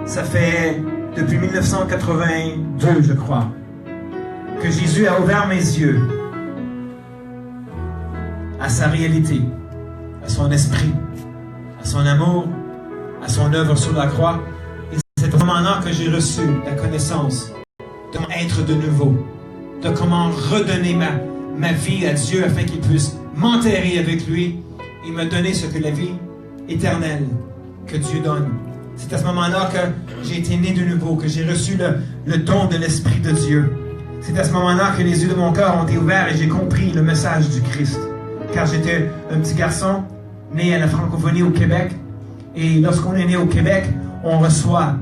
Ça fait depuis 1982, je crois, que Jésus a ouvert mes yeux à sa réalité, à son esprit, à son amour, à son œuvre sur la croix. Et c'est à ce moment-là que j'ai reçu la connaissance de comment être de nouveau, de comment redonner ma vie à Dieu afin qu'il puisse m'enterrer avec lui et me donner ce que la vie éternelle que Dieu donne. C'est à ce moment-là que j'ai été né de nouveau, que j'ai reçu le don de l'Esprit de Dieu. C'est à ce moment-là que les yeux de mon cœur ont été ouverts et j'ai compris le message du Christ. Car j'étais un petit garçon né à la francophonie au Québec. Et lorsqu'on est né au Québec, on reçoit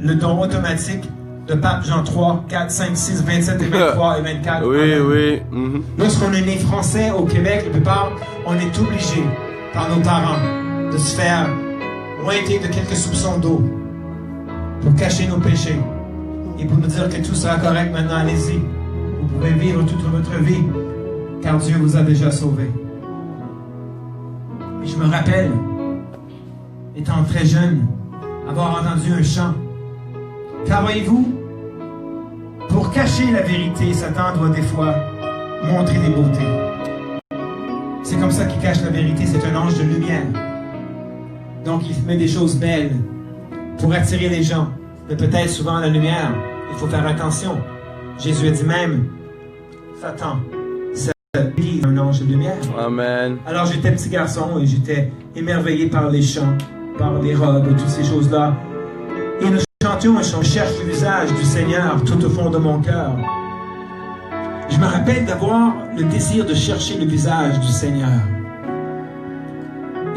le don automatique de Pape Jean 3, 4, 5, 6, 27 et 23 et 24. Oui. Lorsqu'on est né français au Québec, la plupart, on est obligé par nos parents de se faire ointer de quelques soupçons d'eau pour cacher nos péchés et pour nous dire que tout sera correct maintenant, allez-y. Vous pouvez vivre toute votre vie car Dieu vous a déjà sauvé. Et je me rappelle, étant très jeune, avoir entendu un chant. Car voyez-vous, pour cacher la vérité, Satan doit des fois montrer des beautés. C'est comme ça qu'il cache la vérité, c'est un ange de lumière. Donc il met des choses belles pour attirer les gens. Mais peut-être souvent la lumière, il faut faire attention. Jésus a dit même, Satan, c'est un ange de lumière. Amen. Alors j'étais petit garçon et j'étais émerveillé par les chants, par les robes et toutes ces choses-là. Et nous chantions un chant, je cherche le visage du Seigneur tout au fond de mon cœur. Je me rappelle d'avoir le désir de chercher le visage du Seigneur.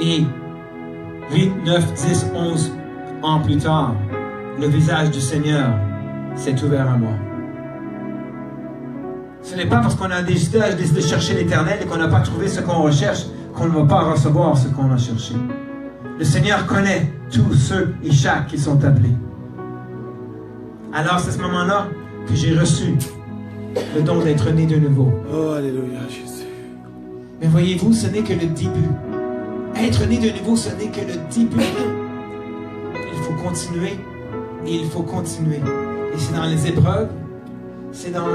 Et 8, 9, 10, 11 ans plus tard, le visage du Seigneur s'est ouvert à moi. Ce n'est pas parce qu'on a décidé de chercher l'Éternel et qu'on n'a pas trouvé ce qu'on recherche qu'on ne va pas recevoir ce qu'on a cherché. Le Seigneur connaît tous ceux et chaque qui sont appelés. Alors c'est à ce moment-là que j'ai reçu le don d'être né de nouveau. Oh, alléluia, Jésus. Mais voyez-vous, ce n'est que le début. Être né de nouveau, ce n'est que le début. Il faut continuer et il faut continuer. Et c'est dans les épreuves, c'est dans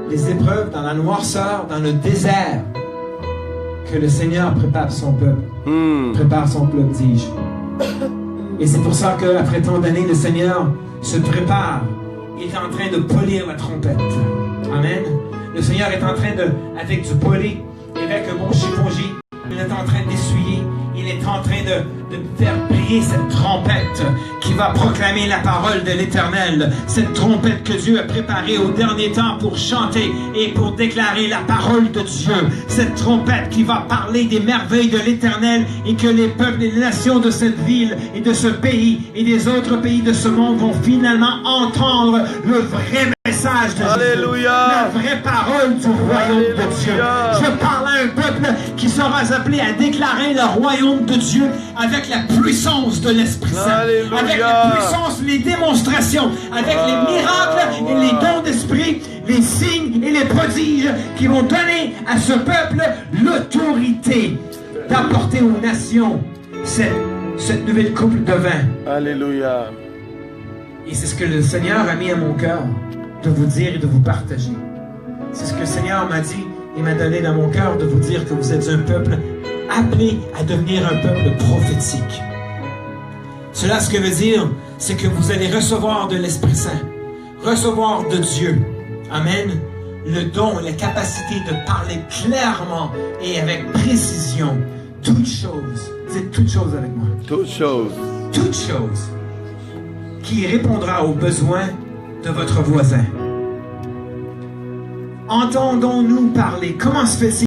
les épreuves, dans la noirceur, dans le désert, que le Seigneur prépare son peuple. Prépare son peuple, dis-je. Et c'est pour ça qu'après tant d'années, le Seigneur se prépare. Il est en train de polir la trompette. Amen. Le Seigneur est en train avec du poli, avec un bon chiffongier, il est en train d'essuyer, il est en train de faire briller cette trompette qui va proclamer la parole de l'Éternel. Cette trompette que Dieu a préparée au dernier temps pour chanter et pour déclarer la parole de Dieu. Cette trompette qui va parler des merveilles de l'Éternel et que les peuples et les nations de cette ville et de ce pays et des autres pays de ce monde vont finalement entendre le vrai message de Jésus, la vraie parole du royaume de Dieu. Je parle à un peuple qui sera appelé à déclarer le royaume de Dieu avec la puissance de l'Esprit Saint, avec la puissance, les démonstrations, avec les miracles et les dons d'esprit, les signes et les prodiges qui vont donner à ce peuple l'autorité d'apporter aux nations cette nouvelle coupe de vin. Alléluia. Et c'est ce que le Seigneur a mis à mon cœur de vous dire et de vous partager. C'est ce que le Seigneur m'a dit et m'a donné dans mon cœur de vous dire que vous êtes un peuple appelé à devenir un peuple prophétique. Cela, ce que veut dire, c'est que vous allez recevoir de l'Esprit Saint, recevoir de Dieu. Amen. Le don, la capacité de parler clairement et avec précision. Toutes choses. Dites toutes choses avec moi. Toutes choses. Toutes choses qui répondra aux besoins de votre voisin. Entendons-nous parler. Comment se fait-il